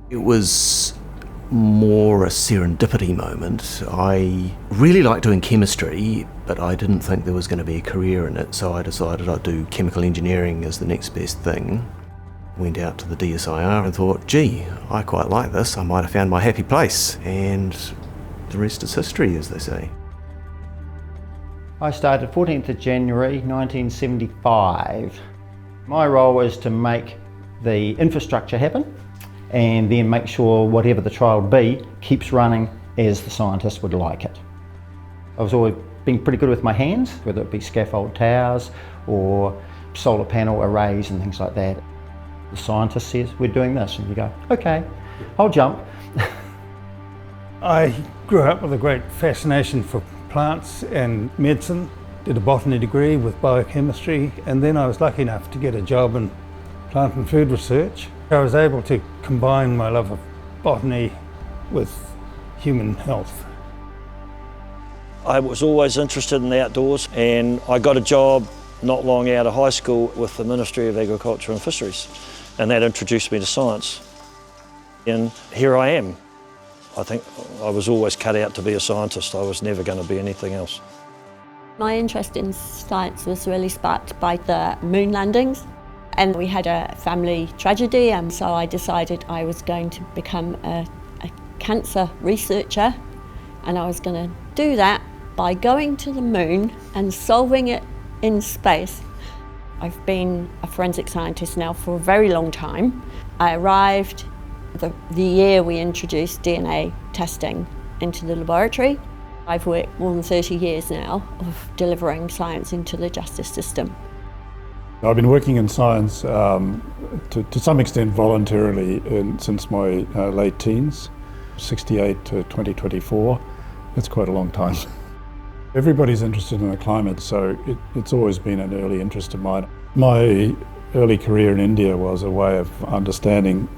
It was more a serendipity moment. I really liked doing chemistry, but I didn't think there was going to be a career in it, so I decided I'd do chemical engineering as the next best thing. Went out to the DSIR and thought, gee, I quite like this, I might have found my happy place, and the rest is history, as they say. I started 14th of January 1975. My role was to make the infrastructure happen and then make sure whatever the trial would be keeps running as the scientists would like it. I was always been pretty good with my hands, whether it be scaffold towers or solar panel arrays and things like that. The scientist says, we're doing this, and you go, okay, I'll jump. I grew up with a great fascination for plants and medicine, did a botany degree with biochemistry, and then I was lucky enough to get a job in plant and food research. I was able to combine my love of botany with human health. I was always interested in the outdoors, and I got a job not long out of high school with the Ministry of Agriculture and Fisheries, and that introduced me to science. And here I am. I think I was always cut out to be a scientist. I was never going to be anything else. My interest in science was really sparked by the moon landings, and we had a family tragedy, and so I decided I was going to become a cancer researcher, and I was going to do that by going to the moon and solving it in space. I've been a forensic scientist now for a very long time. I arrived the year we introduced DNA testing into the laboratory. I've worked more than 30 years now of delivering science into the justice system. I've been working in science to some extent voluntarily since my late teens, 68 to 2024. That's quite a long time. Everybody's interested in the climate, so it's always been an early interest of mine. My early career in India was a way of understanding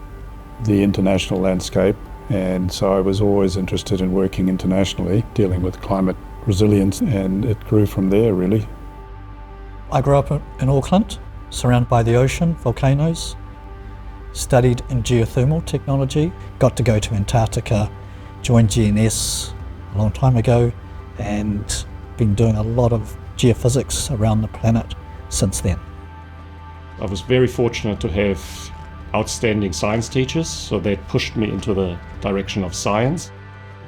the international landscape, and so I was always interested in working internationally, dealing with climate resilience, and it grew from there really. I grew up in Auckland, surrounded by the ocean, volcanoes, studied in geothermal technology, got to go to Antarctica, joined GNS a long time ago, and been doing a lot of geophysics around the planet since then. I was very fortunate to have outstanding science teachers, so that pushed me into the direction of science.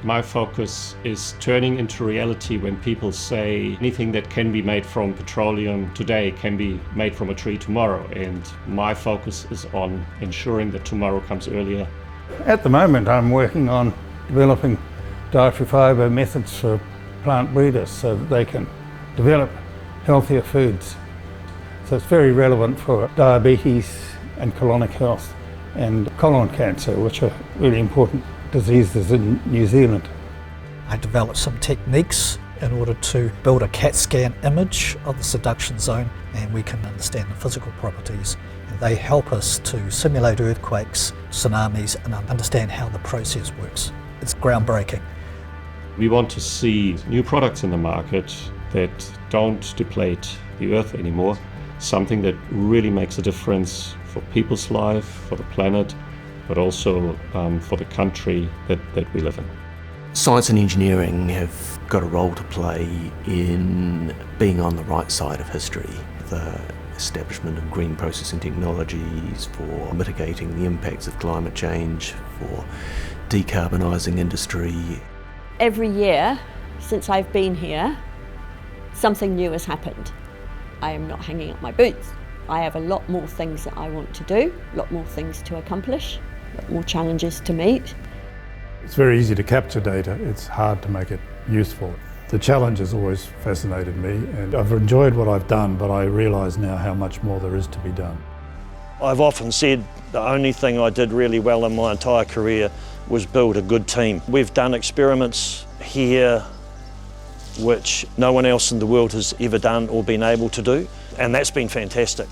My focus is turning into reality when people say anything that can be made from petroleum today can be made from a tree tomorrow, and my focus is on ensuring that tomorrow comes earlier. At the moment I'm working on developing dietary fibre methods for plant breeders so that they can develop healthier foods. So it's very relevant for diabetes and colonic health and colon cancer, which are really important diseases in New Zealand. I developed some techniques in order to build a CAT scan image of the subduction zone, and we can understand the physical properties. And they help us to simulate earthquakes, tsunamis, and understand how the process works. It's groundbreaking. We want to see new products in the market that don't deplete the earth anymore, something that really makes a difference for people's life, for the planet, but also for the country that we live in. Science and engineering have got a role to play in being on the right side of history. The establishment of green processing technologies for mitigating the impacts of climate change, for decarbonising industry. Every year since I've been here, something new has happened. I am not hanging up my boots. I have a lot more things that I want to do, a lot more things to accomplish, a lot more challenges to meet. It's very easy to capture data, it's hard to make it useful. The challenge has always fascinated me, and I've enjoyed what I've done, but I realise now how much more there is to be done. I've often said the only thing I did really well in my entire career was build a good team. We've done experiments here which no one else in the world has ever done or been able to do, and that's been fantastic.